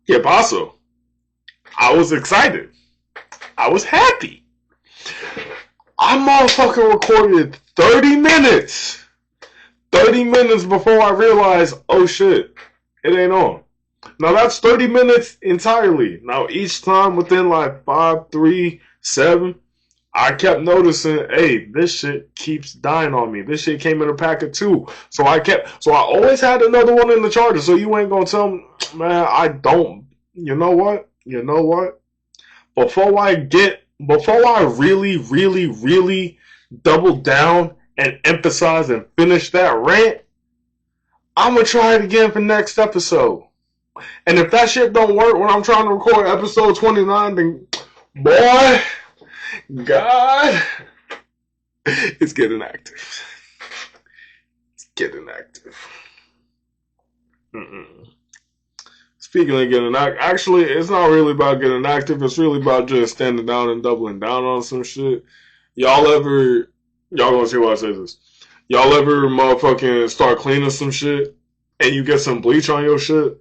Que paso? I was excited. I was happy. I motherfucking recorded 30 minutes. 30 minutes before I realized, oh shit, it ain't on. Now that's 30 minutes entirely. Now each time within like 5, 3, 7, I kept noticing, hey, this shit keeps dying on me. This shit came in a pack of 2. So I always had another one in the charger. So you ain't gonna tell me, man, I don't. You know what? You know what? Before I really, really, really double down and emphasize and finish that rant, I'm gonna try it again for next episode. And if that shit don't work when I'm trying to record episode 29, then boy, God, it's getting active. It's getting active. Mm-mm. Speaking of getting active, actually, it's not really about getting active. It's really about just standing down and doubling down on some shit. Y'all ever, y'all gonna see why I say this. Y'all ever motherfucking start cleaning some shit and you get some bleach on your shit?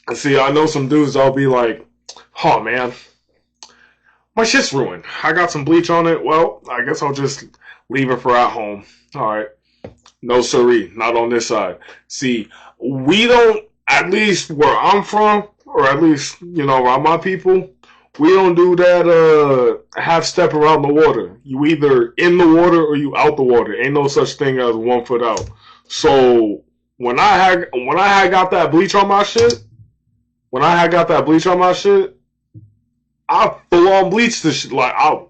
And see, I know some dudes, I'll be like, oh man, my shit's ruined. I got some bleach on it. Well, I guess I'll just leave it for at home. Alright. No siree, not on this side. See, we don't, at least where I'm from, or at least, around my people, we don't do that half step around the water. You either in the water or you out the water. Ain't no such thing as 1 foot out. So when I had got that bleach on my shit, I full on bleached this shit. Like I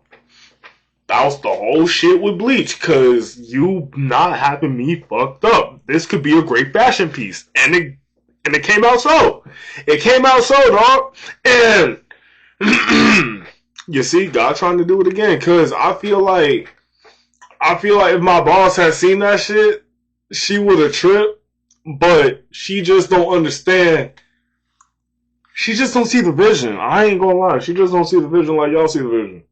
doused the whole shit with bleach because you not having me fucked up. This could be a great fashion piece, and it came out so. It came out so, dog. And you see, God trying to do it again. Cause I feel like if my boss had seen that shit, she would have tripped. But she just don't understand. She just don't see the vision. I ain't gonna lie. She just don't see the vision like y'all see the vision.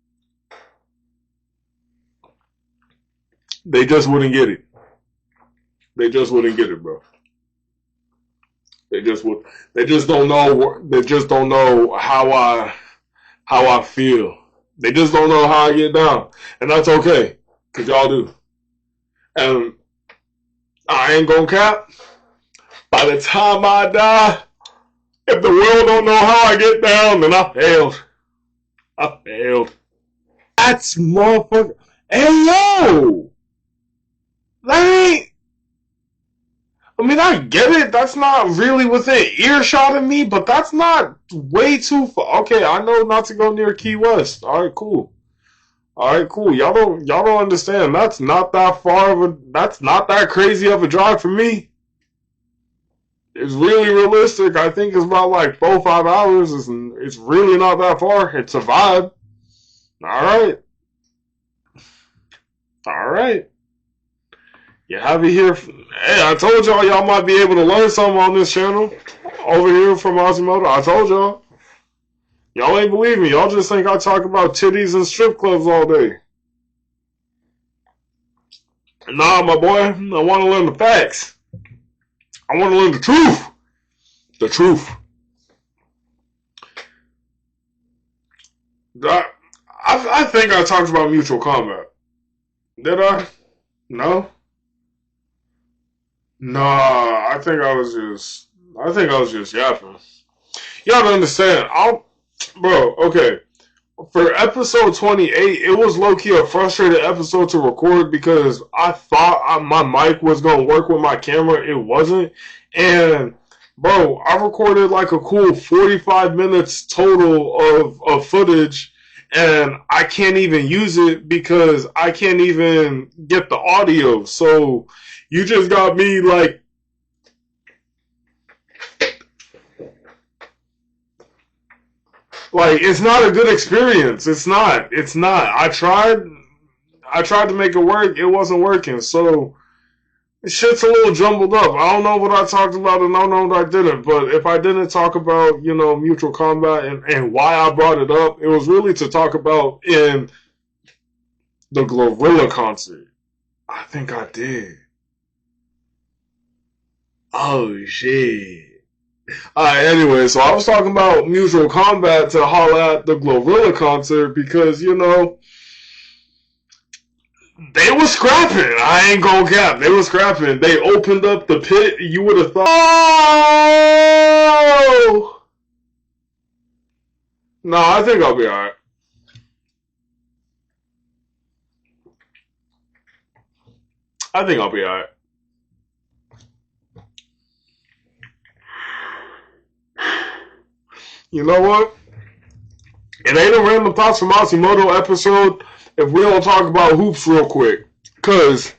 They just wouldn't get it. They just wouldn't get it, bro. They just would. They just don't know. They just don't know how I feel. They just don't know how I get down, and that's okay, cause y'all do. And I ain't gonna cap. By the time I die, if the world don't know how I get down, then I failed. I failed. That's motherfucker. Hey yo, that ain't. I mean, I get it. That's not really within earshot of me, but that's not way too far. Okay, I know not to go near Key West. All right, cool. All right, cool. Y'all don't understand. That's not that far of a. That's not that crazy of a drive for me. It's really realistic. I think it's about like 4 or 5 hours. It's really not that far. It's a vibe. All right, all right. You have it here. Hey, I told y'all might be able to learn something on this channel over here from Osimoto. I told y'all ain't believe me. Y'all just think I talk about titties and strip clubs all day. Nah, my boy, I want to learn the facts. I want to learn the truth. The truth. I think I talked about mutual combat. Did I? No. Nah, I think I was just yapping. Y'all don't understand. Bro, okay. For episode 28, it was low-key a frustrated episode to record because I thought my mic was going to work with my camera. It wasn't. And, bro, I recorded like a cool 45 minutes total of footage, and I can't even use it because I can't even get the audio. So, you just got me like it's not a good experience. It's not. It's not. I tried to make it work. It wasn't working. So shit's a little jumbled up. I don't know what I talked about and I don't know what I didn't. But if I didn't talk about, mutual combat and why I brought it up, it was really to talk about in the Glorilla concert. I think I did. Oh shit. Alright, anyway, so I was talking about Mutual Combat to holla at the Glorilla concert because, you know, they were scrapping. I ain't gonna cap. They were scrapping. They opened up the pit. You would have thought, oh! No, I think I'll be alright. I think I'll be alright. You know what? It ain't a Random Thoughts from Masimoto episode if we don't talk about hoops real quick. Because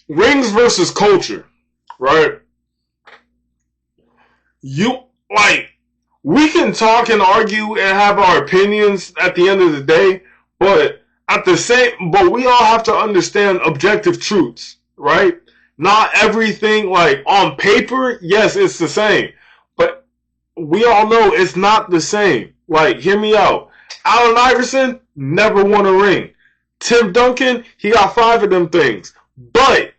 rings versus culture, right? You, like, we can talk and argue and have our opinions at the end of the day, but we all have to understand objective truths, right? Not everything, like, on paper, yes, it's the same. But we all know it's not the same. Like, hear me out. Allen Iverson never won a ring. Tim Duncan, he got 5 of them things. But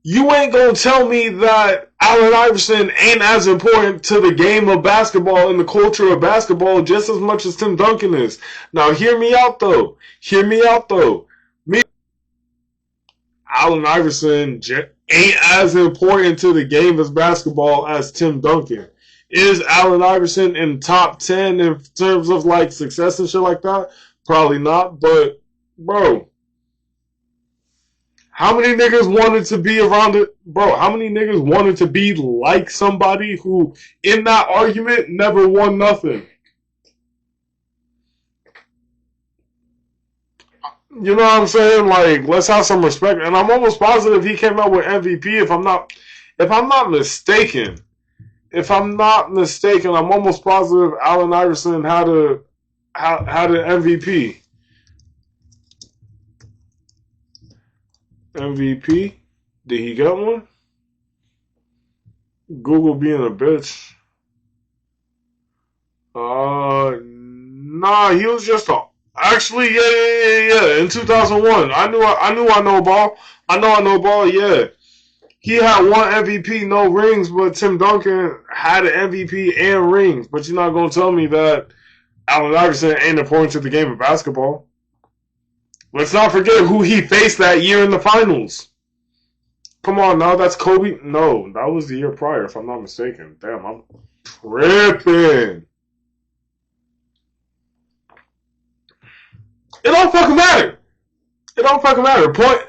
you ain't gonna tell me that Allen Iverson ain't as important to the game of basketball and the culture of basketball just as much as Tim Duncan is. Now, hear me out, though. Allen Iverson ain't as important to the game of basketball as Tim Duncan. Is Allen Iverson in top 10 in terms of, like, success and shit like that? Probably not, but, bro, how many niggas wanted to be around it? Bro, how many niggas wanted to be like somebody who, in that argument, never won nothing? You know what I'm saying? Like, let's have some respect. And I'm almost positive he came out with MVP if I'm not mistaken. I'm almost positive Allen Iverson had an MVP. MVP? Did he get one? Google being a bitch. Nah, he was just a. Actually, yeah. In 2001, I know ball. I know ball. Yeah, he had one MVP, no rings, but Tim Duncan had an MVP and rings. But you're not gonna tell me that Allen Iverson ain't important to the game of basketball. Let's not forget who he faced that year in the finals. Come on now, that's Kobe. No, that was the year prior, if I'm not mistaken. Damn, I'm tripping. It don't fucking matter.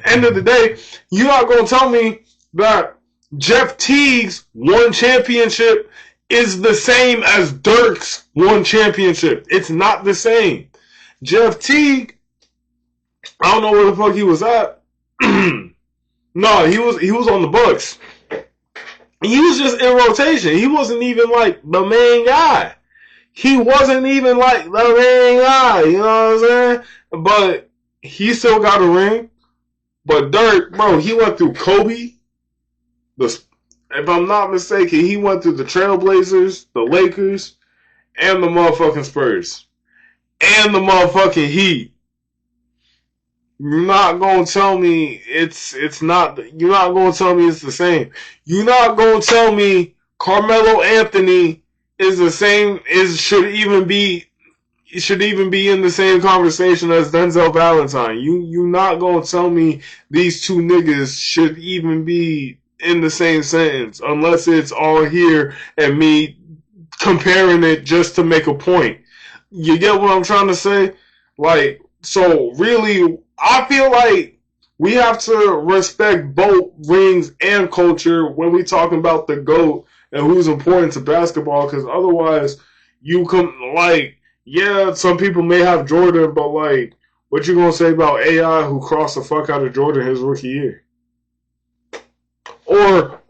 End of the day, you're not gonna tell me that Jeff Teague's one championship is the same as Dirk's one championship. It's not the same. Jeff Teague, I don't know where the fuck he was at. No, he was on the Bucks. He was just in rotation. He wasn't even like the main guy. You know what I'm saying? But he still got a ring. But Dirk, bro, he went through Kobe. If I'm not mistaken, he went through the Trailblazers, the Lakers, and the motherfucking Spurs. And the motherfucking Heat. You're not gonna tell me it's not. You're not gonna tell me it's the same. You're not gonna tell me Carmelo Anthony is the same. Should even be in the same conversation as Denzel Valentine. You not gonna tell me these two niggas should even be in the same sentence unless it's all here and me comparing it just to make a point. You get what I'm trying to say? Like, so really, I feel like we have to respect both rings and culture when we talking about the GOAT and who's important to basketball, because otherwise you come, like, yeah, some people may have Jordan, but, like, what you gonna say about AI who crossed the fuck out of Jordan his rookie year? Or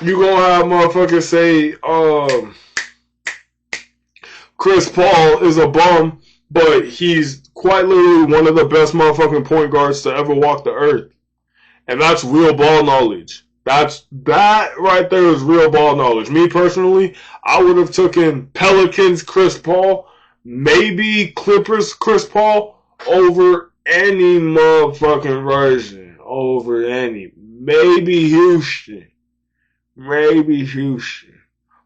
you gonna have motherfuckers say Chris Paul is a bum, but he's quite literally one of the best motherfucking point guards to ever walk the earth. And that's real ball knowledge. That right there is real ball knowledge. Me personally, I would have taken Pelicans Chris Paul, maybe Clippers Chris Paul over any motherfucking version. Maybe Houston. Maybe Houston.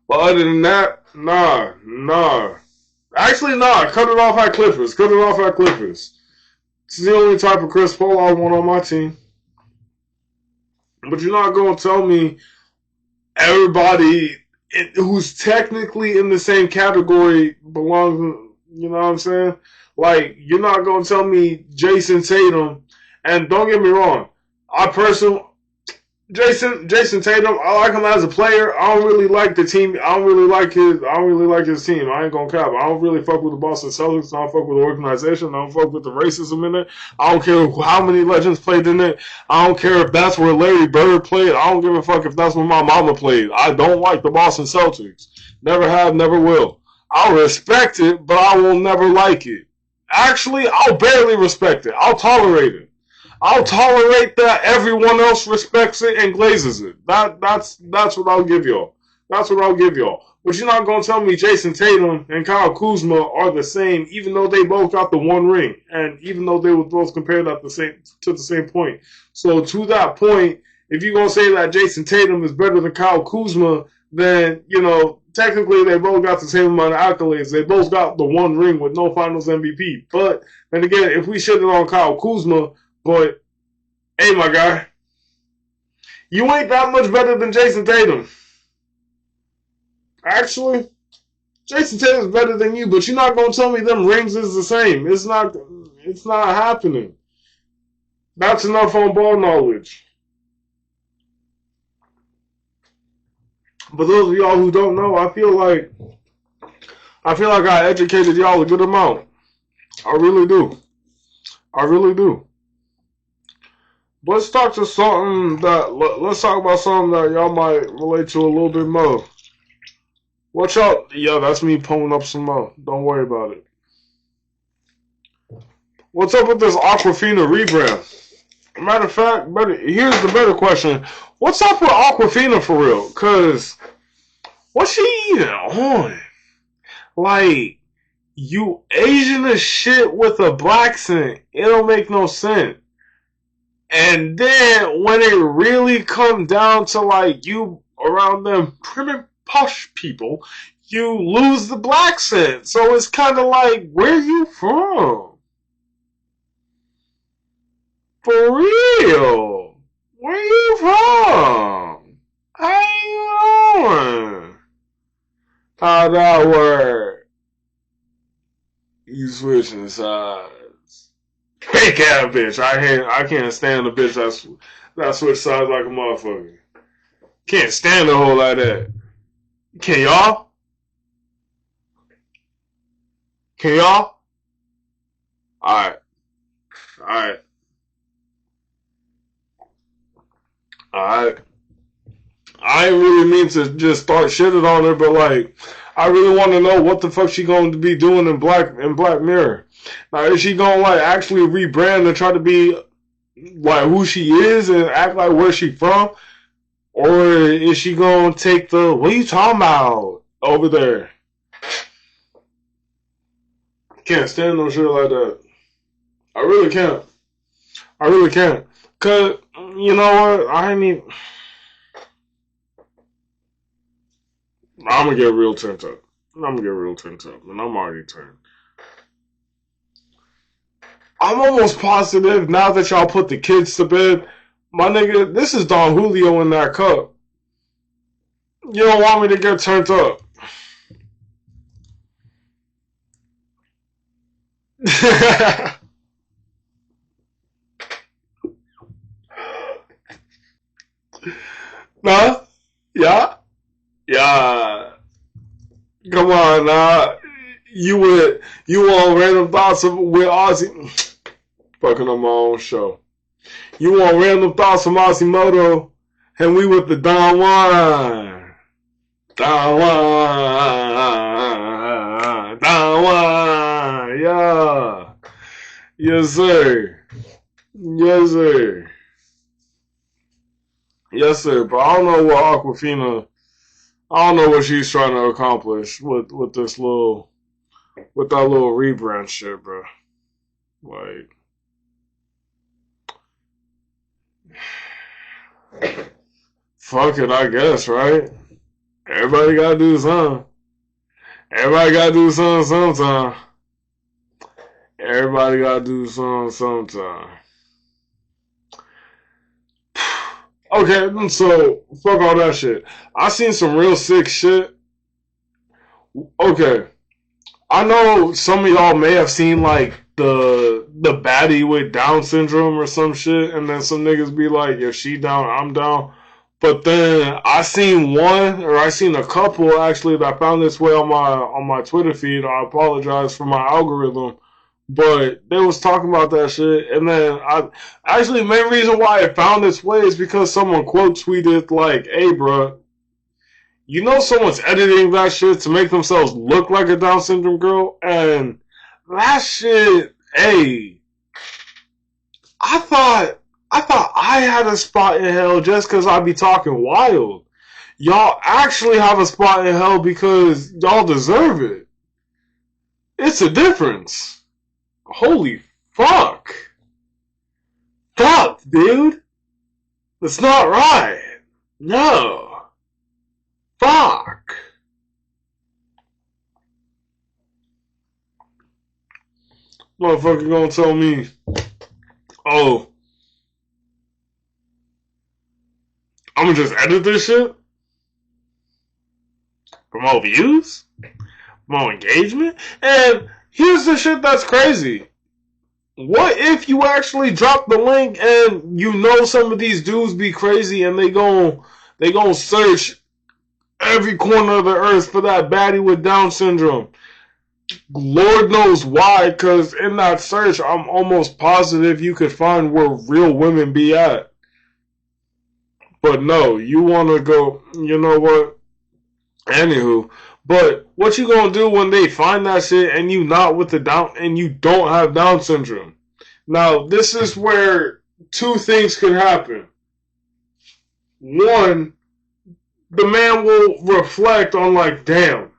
But other than that, nah. Actually, nah. Cut it off at Clippers. Cut it off at Clippers. It's the only type of Chris Paul I want on my team. But you're not going to tell me everybody who's technically in the same category belongs, you know what I'm saying? Like, you're not going to tell me Jason Tatum, and don't get me wrong, I personally, Jason Tatum, I like him as a player. I don't really like the team. I don't really like his team. I ain't gonna cap. I don't really fuck with the Boston Celtics. I don't fuck with the organization. I don't fuck with the racism in it. I don't care how many legends played in it. I don't care if that's where Larry Bird played. I don't give a fuck if that's where my mama played. I don't like the Boston Celtics. Never have, never will. I'll respect it, but I will never like it. Actually, I'll barely respect it. I'll tolerate it. I'll tolerate that everyone else respects it and glazes it. That's what I'll give y'all. That's what I'll give y'all. But you're not gonna tell me Jason Tatum and Kyle Kuzma are the same, even though they both got the one ring, and even though they were both compared at the same point. So to that point, if you're gonna say that Jason Tatum is better than Kyle Kuzma, then technically they both got the same amount of accolades. They both got the one ring with no Finals MVP. But then again, if we shit it on Kyle Kuzma, but, hey, my guy, you ain't that much better than Jason Tatum. Actually, Jason Tatum's better than you, but you're not going to tell me them rings is the same. It's not happening. That's enough on ball knowledge. But those of y'all who don't know, I feel like I educated y'all a good amount. I really do. Let's talk about something that y'all might relate to a little bit more. Watch out. Yeah, that's me pulling up some more. Don't worry about it. What's up with this Aquafina rebrand? Matter of fact, here's the better question. What's up with Aquafina for real? Because what's she even on? Like, you Asian as shit with a black accent. It don't make no sense. And then when it really comes down to like you around them primitive posh people, you lose the black scent. So it's kind of like, where you from? For real? Where you from? How you doing? How that work? You switching sides. Fake ass bitch. I can't stand a bitch that switch sides like a motherfucker. Can't stand a whole like that. Can y'all? Can y'all? Alright. Alright. Alright. I ain't really mean to just start shitting on her, but like, I really want to know what the fuck she going to be doing in Black Mirror. Now, is she going to like actually rebrand and try to be like who she is and act like where she from? Or is she going to take the, what are you talking about over there? Can't stand no shit like that. I really can't. Cause, you know what? I'm gonna get real turned up. And I'm already turned. I'm almost positive now that y'all put the kids to bed, my nigga, this is Don Julio in that cup. You don't want me to get turned up. Nah? Yeah? Yeah. Come on, nah. You on random thoughts with Ozzy. Fucking on my own show. You on random thoughts from Osimoto, and we with the Don Juan. Yeah. Yes, sir. But I don't know what Aquafina, I don't know what she's trying to accomplish with that little rebrand shit, bro. Like, fuck it, I guess, right? Everybody gotta do something. Everybody gotta do something sometime. Everybody gotta do something sometime. Okay, so fuck all that shit. I seen some real sick shit. Okay, I know some of y'all may have seen like the baddie with Down syndrome or some shit, and then some niggas be like, if she down, I'm down. But then I seen I seen a couple actually that found this way on my Twitter feed. I apologize for my algorithm, but they was talking about that shit, and then the main reason why it found its way is because someone quote tweeted like, "Hey, bro, you know someone's editing that shit to make themselves look like a Down syndrome girl," and that shit, hey, I thought I had a spot in hell just because I be talking wild. Y'all actually have a spot in hell because y'all deserve it. It's a difference. Holy fuck. Fuck, dude. That's not right. No. Fuck. Motherfucker gonna tell me, oh, I'm gonna just edit this shit for more views, more engagement. And here's the shit that's crazy. What if you actually drop the link and you know some of these dudes be crazy and they gon' search every corner of the earth for that baddie with Down syndrome? Lord knows why, because in that search, I'm almost positive you could find where real women be at. But no, you want to go, you know what? Anywho, but what you gonna do when they find that shit and you not with the Down and you don't have Down syndrome? Now, this is where two things could happen. One, the man will reflect on like, damn,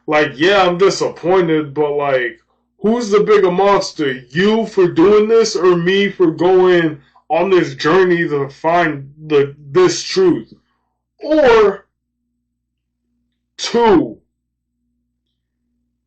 like, yeah, I'm disappointed, but like, who's the bigger monster? You for doing this or me for going on this journey to find this truth? Or two,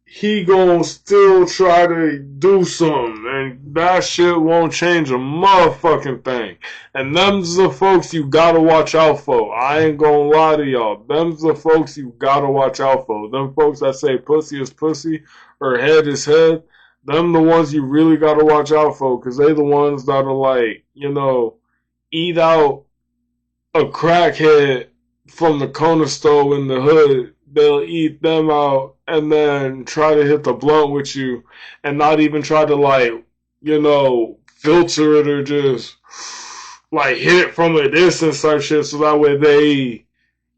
he gonna still try to do something, and that shit won't change a motherfucking thing. And them's the folks you gotta watch out for. I ain't gonna lie to y'all. Them's the folks you gotta watch out for. Them folks that say pussy is pussy or head is head, them the ones you really gotta watch out for, because they the ones that are like, you know, eat out a crackhead from the corner store in the hood. They'll eat them out and then try to hit the blunt with you and not even try to, like, you know, filter it or just like hit it from a distance type shit, so that way they,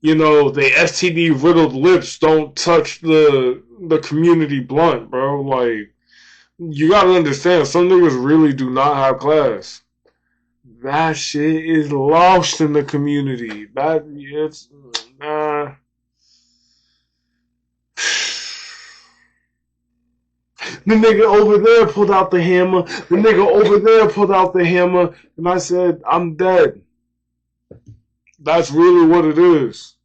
you know, the STD riddled lips don't touch the community blunt, bro. Like, you gotta understand, some niggas really do not have class. That shit is lost in the community. It's the nigga over there pulled out the hammer. The nigga over there pulled out the hammer. And I said, I'm dead. That's really what it is.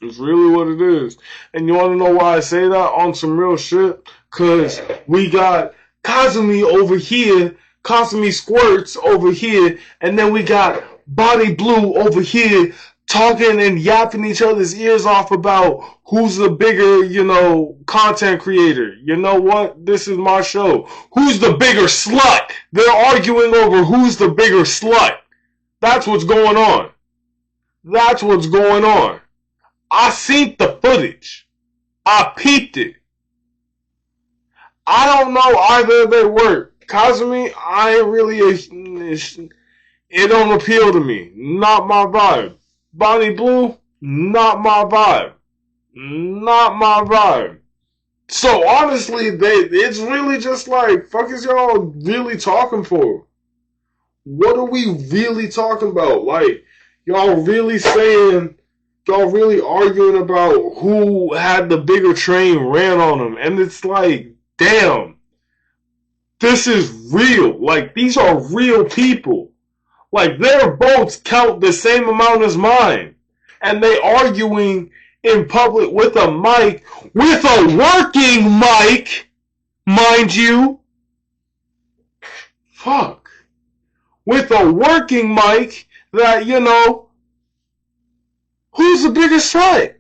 It's really what it is. And you want to know why I say that on some real shit? Because we got Kazumi over here, Kazumi Squirts over here, and then we got Body Blue over here talking and yapping each other's ears off about who's the bigger, you know, content creator. You know what? This is my show. Who's the bigger slut? They're arguing over who's the bigger slut. That's what's going on. That's what's going on. I seen the footage. I peeped it. I don't know either of their work. Kazumi, I ain't really, it don't appeal to me. Not my vibe. Bonnie Blue, not my vibe. Not my vibe. So honestly, it's really just like, fuck is y'all really talking for? What are we really talking about? Like, y'all really arguing about who had the bigger train ran on them. And it's like, damn, this is real. Like, these are real people. Like, their votes count the same amount as mine. And they arguing in public with a mic, with a working mic, mind you. Fuck. With a working mic that, you know, who's the biggest slut?